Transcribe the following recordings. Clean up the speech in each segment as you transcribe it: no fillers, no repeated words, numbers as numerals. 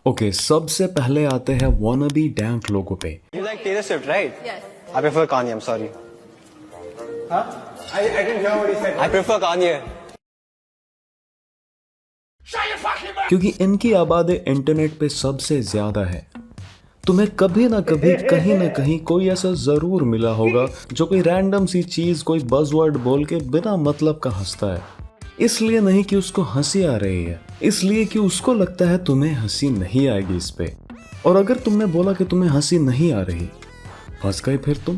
Okay, सबसे पहले आते हैं wannabe dank लोगों पे। You like Taylor Swift, right? Yes. I prefer Kanye. I'm sorry. Huh? I didn't hear what he said. I prefer Kanye. क्योंकि इनकी आबादी इंटरनेट पे सबसे ज्यादा है। तुम्हें कभी ना कभी कहीं ना कहीं कोई ऐसा जरूर मिला होगा जो कोई रैंडम सी चीज, कोई बज़वर्ड बोल के बिना मतलब का हंसता है। इसलिए नहीं कि उसको हंसी आ रही है, इसलिए कि उसको लगता है तुम्हें हंसी नहीं आएगी इस पे। और अगर तुमने बोला कि तुम्हें हंसी नहीं आ रही, फंस गए फिर तुम।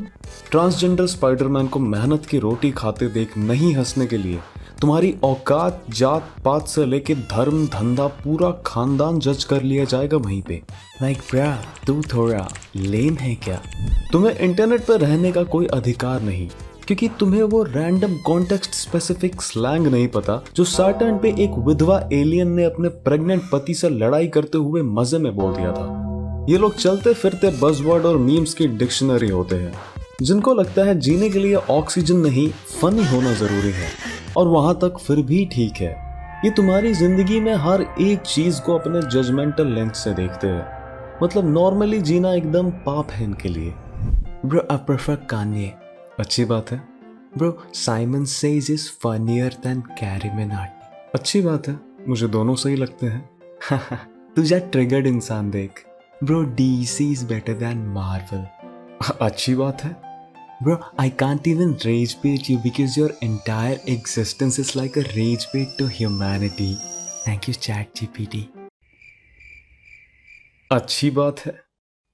ट्रांसजेंडर स्पाइडरमैन को मेहनत की रोटी खाते देख नहीं हंसने के लिए तुम्हारी औकात, जात पात से लेके धर्म, धंधा, पूरा खानदान जज कर लिया जाएगा वहीं पे। लाइक ब्रा, तू थोड़ा लेम है क्या? तुम्हें इंटरनेट पर रहने का कोई अधिकार नहीं, क्योंकि तुम्हें वो रैंडम कॉन्टेक्स्ट स्पेसिफिक स्लैंग नहीं पता जो सैटर्न पे एक विधवा एलियन ने अपने प्रेग्नेंट पति से लड़ाई करते हुए मजे में बोल दिया था। ये लोग चलते फिरते बज़वर्ड और मीम्स की डिक्शनरी होते हैं, जिनको लगता है जीने के लिए ऑक्सीजन नहीं, फनी होना जरूरी है। और वहां तक फिर भी ठीक है। ये तुम्हारी जिंदगी में हर एक चीज को अपने जजमेंटल लेंस से देखते हैं। मतलब नॉर्मली जीना एकदम पाप है इनके लिए। Bro, I prefer Kanye. अच्छी बात है। Bro, Simon says is funnier than Carry Minati. अच्छी बात है, मुझे दोनों सही लगते हैं। तुझा ट्रिगर्ड इंसान देख। Bro, DC is better than Marvel. अच्छी बात है। Bro, I can't even rage bait you because your entire existence is like a rage bait to humanity. Thank you, ChatGPT. अच्छी बात है।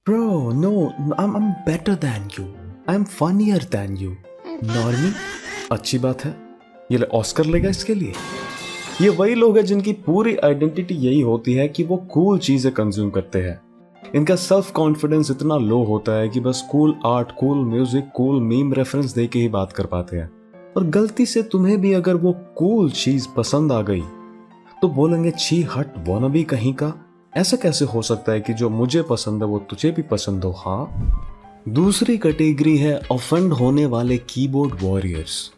Bro, no, I'm better than you. I'm funnier than you. Normie, अच्छी बात है। ये ले Oscar लेगा इसके लिए। ये वही लोग हैं जिनकी पूरी आइडेंटिटी यही होती है कि वो कूल चीजें कंज्यूम करते हैं। इनका सेल्फ कॉन्फिडेंस इतना लो होता है कि बस cool art, cool music, cool meme reference दे के ही बात कर पाते हैं। और गलती से तुम्हें भी अगर वो कूल चीज पसंद आ गई तो बोलेंगे, छी हट wannabe कहीं का। ऐसा कैसे हो सकता है कि जो मुझे पसंद है वो तुझे भी पसंद हो? हाँ। दूसरी कैटेगरी है ऑफेंड होने वाले कीबोर्ड वॉरियर्स।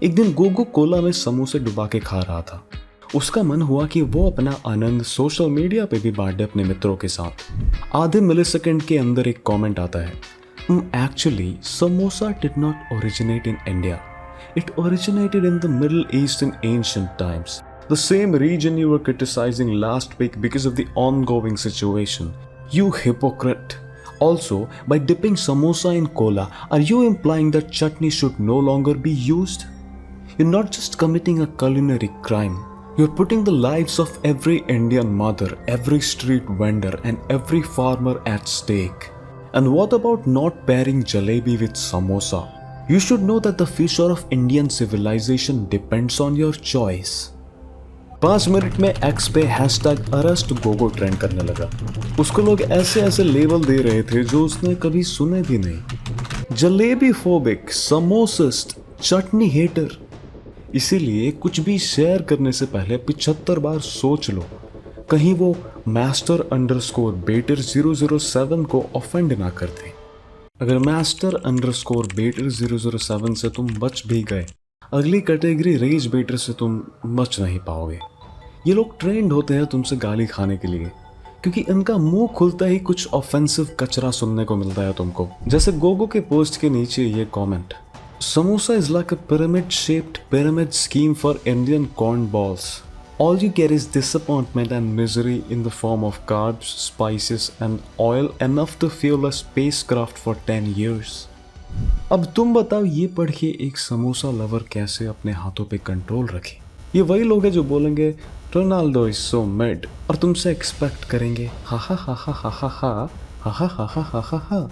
एक दिन गोगो कोला में समोसे डुबा के खा रहा था। उसका मन हुआ कि वो अपना आनंद सोशल मीडिया पे भी बांटे अपने मित्रों के साथ। आधे मिलीसेकंड के अंदर एक कमेंट आता है, actually samosa did not originate in India, it originated in the Middle East in ancient times, the same reason you were criticising last week because of the ongoing situation, you hypocrite. Also, by dipping samosa in cola, are you implying that chutney should no longer be used? You're not just committing a culinary crime. You're putting the lives of every Indian mother, every street vendor, and every farmer at stake. And what about not pairing jalebi with samosa? You should know that the future of Indian civilization depends on your choice. 5 minute में x पे hashtag arrest Gogo trend करने लगा। उसको लोग ऐसे ऐसे label दे रहे थे जो उसने कभी सुने भी नहीं। जलेबी फोबिक, समोसिस्ट, चटनी हेटर। इसीलिए कुछ भी शेयर करने से पहले 75 बार सोच लो, कहीं वो master_bater007 को ऑफेंड ना कर दे। अगर master_bater007 से तुम बच भी गए, अगली कैटेगरी रेज बेटर से तुम बच नहीं पाओगे। ये लोग ट्रेंड होते हैं तुमसे गाली खाने के लिए, क्योंकि इनका मुंह खुलता ही कुछ ऑफेंसिव कचरा सुनने को मिलता है तुमको। जैसे गोगो के पोस्ट के नीचे ये comment, samosa is like a pyramid-shaped pyramid scheme for Indian corn balls. All you get is disappointment and misery in the form of carbs, spices and oil enough to fuel a spacecraft for 10 years. अब तुम बताओ, ये पढ़ के एक samosa lover कैसे अपने हाथों पे कंट्रोल रखे? ये वही लोग हैं जो बोलेंगे रोनाल्डो इज सो मिड और तुमसे एक्सपेक्ट करेंगे हा हा हा हा हा हा हा हा हा हा हा हा हा हा।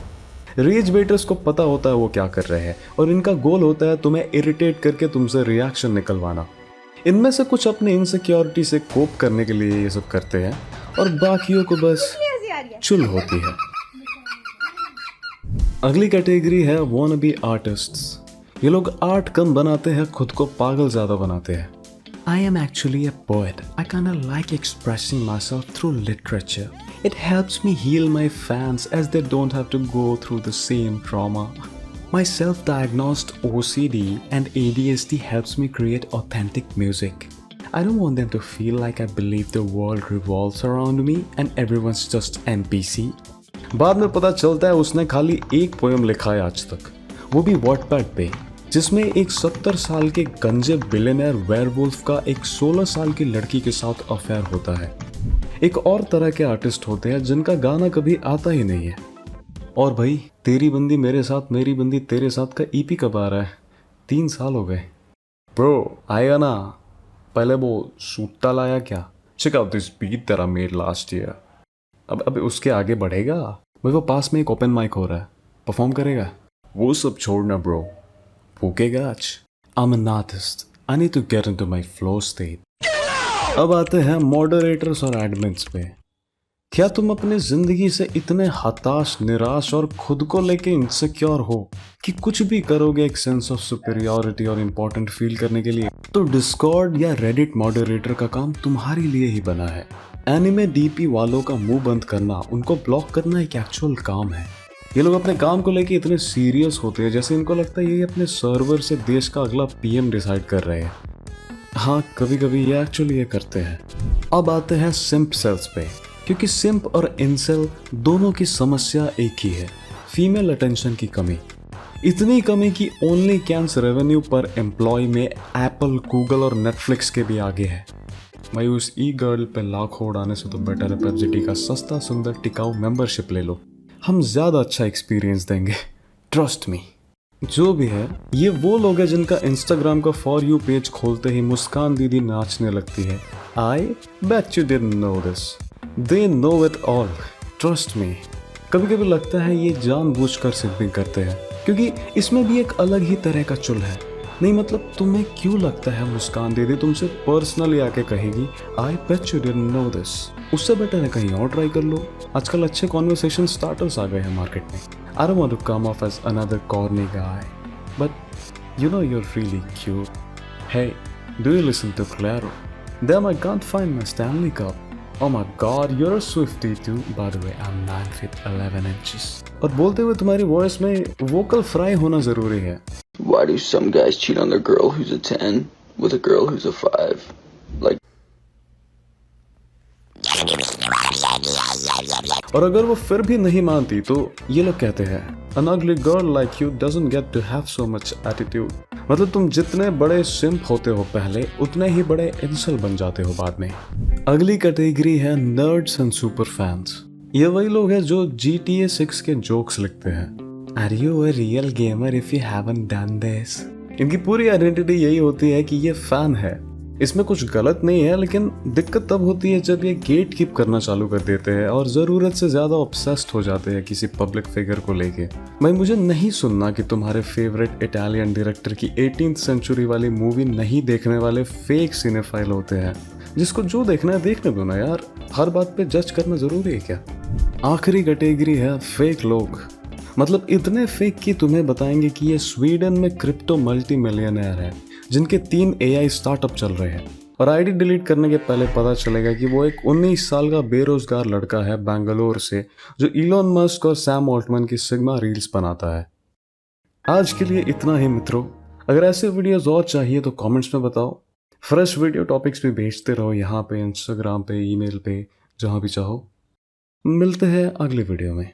रेज बेटर्स को पता होता है वो क्या कर रहे हैं और इनका गोल होता है तुम्हें इरिटेट करके तुमसे रिएक्शन निकलवाना। इनमें से कुछ अपने इनसिक्योरिटी से कोप करने के लिए ये सब करते हैं और बाकियों को बस चुल होती है। अगली कैटेगरी है wannabe आर्टिस्ट्स। ये लोग आर्ट कम बनाते हैं, खुद को पागल ज्यादा बनाते हैं। I am actually a poet. I kinda like expressing myself through literature. It helps me heal my fans as they don't have to go through the same trauma. My self-diagnosed OCD and ADHD helps me create authentic music. I don't want them to feel like I believe the world revolves around me and everyone's just NPC. बाद में पता चलता है उसने खाली एक poem लिखा है आज तक, वो भी वॉटपैड पे, जिसमें एक 70 साल के गंजे बिलियनर वेयरवुल्फ का एक 16 साल की लड़की के साथ अफेयर होता है। एक और तरह के आर्टिस्ट होते हैं जिनका गाना कभी आता ही नहीं है। और भाई तेरी बंदी मेरे साथ मेरी बंदी तेरे साथ का ईपी कब आ रहा है? 3 साल हो गए। ब्रो आएगा ना, पहले वो सूटा लाया क्या? Check out this beat that I made last year. अब उसके आगे बढ़ेगा भाई। वो पास में एक ओपन माइक हो रहा है, परफॉर्म करेगा। वो सब छोड़ना ब्रो, फूकेगा आज। I'm an artist. I need to get into my flow state. अब आते हैं मॉडरेटर्स और एडमिन्स पे। क्या तुम अपनी जिंदगी से इतने हताश, निराश और खुद को लेके इनसिक्योर हो कि कुछ भी करोगे एक सेंस ऑफ सुपीरियॉरिटी और इम्पोर्टेंट फील करने के लिए? तो डिस्कॉर्ड या रेडिट मॉडरेटर का काम तुम्हारे लिए ही बना है। एनिमे डीपी वालों का मुंह बंद करना, उनको ब्लॉक करना एक एक्चुअल काम है। ये लोग अपने काम को लेके इतने सीरियस होते हैं जैसे इनको लगता है ये अपने सर्वर से देश का अगला पीएम डिसाइड कर रहे हैं। हाँ, कभी कभी ये एक्चुअली ये करते हैं। अब आते हैं सिम्प सेल्स पे, क्योंकि सिम्प और इंसेल दोनों की समस्या एक ही है, फीमेल अटेंशन की कमी। इतनी कमी कि ओनली कैंस रेवेन्यू पर एम्प्लॉय में एप्पल, गूगल और नेटफ्लिक्स के भी आगे है। भाई उस ई गर्ल पे लाखों उड़ाने से तो बेटर है पेप्सिटी का सस्ता सुंदर टिकाऊ मेंबरशिप ले लो, हम ज़्यादा अच्छा एक्सपीरियंस देंगे, ट्रस्ट मी। जो भी है, ये वो लोग हैं जिनका इंस्टाग्राम का फॉर यू पेज खोलते ही मुस्कान दीदी नाचने लगती है। I bet you didn't know this, they know it all, trust me. कभी कभी लगता है ये जानबूझकर सिंपिंग करते हैं, क्योंकि इसमें भी एक अलग ही तरह का चुल है। नहीं मतलब तुम्हें क्यों लगता है मुस्कान दीदी तुमसे पर्सनली आके कहेगी I bet you didn't know this? उससे बेटर है कहीं और ट्राई कर लो। आजकल अच्छे कॉन्वर्सेशन स्टार्टर्स आ गए हैं मार्केट में। I don't want to come off as another corny guy, but you know you are really cute. Hey, do you listen to Clairo? Damn, I can't find my Stanley Cup. Oh my God, you're a Swiftie too. By the way, I'm 9 feet 11 inches. और बोलते हुए तुम्हारी voice में vocal fry होना जरूरी है। Why do some guys cheat on their girl who's a 10 with a girl who's a 5? Like, और अगर वो फिर भी नहीं मानती तो ये लोग कहते हैं an ugly girl like you doesn't get to have so much attitude. मतलब तुम जितने बड़े सिम्प होते हो पहले, उतने ही बड़े इंसल बन जाते हो बाद में। अगली कैटेगरी है नर्ड्स एंड सुपर फैंस। ये वही लोग हैं जो GTA 6 के जोक्स लिखते हैं। Are you a real gamer if you haven't done this? इनकी पूरी आइडेंटिटी यही होती है कि ये फैन है। इसमें कुछ गलत नहीं है, लेकिन दिक्कत तब होती है जब ये गेट कीप करना चालू कर देते हैं और ज़रूरत से ज़्यादा ऑब्सेस्ड हो जाते हैं किसी पब्लिक फिगर को लेके। भाई मुझे नहीं सुनना कि तुम्हारे फेवरेट इटालियन डायरेक्टर की 18th सेंचुरी वाली मूवी नहीं देखने वाले फेक सिनेफाइल होते हैं। जिसको जो देखना है देखने दो ना यार, हर बात पे जज करना ज़रूरी है क्या? आखिरी कैटेगरी है फेक लोग। मतलब इतने फेक कि तुम्हें बताएंगे कि ये स्वीडन में क्रिप्टो मल्टी मिलियनर है जिनके 3 AI स्टार्टअप चल रहे हैं, और आईडी डिलीट करने के पहले पता चलेगा कि वो एक 19 साल का बेरोजगार लड़का है बेंगलोर से, जो इलॉन मस्क और सैम ऑल्टमैन की सिग्मा रील्स बनाता है। आज के लिए इतना ही मित्रों। अगर ऐसे वीडियोस और चाहिए तो कमेंट्स में बताओ। फ्रेश वीडियो टॉपिक्स भी भेजते रहो यहाँ पे, इंस्टाग्राम पे, ईमेल पे, जहाँ भी चाहो। मिलते हैं अगले वीडियो में।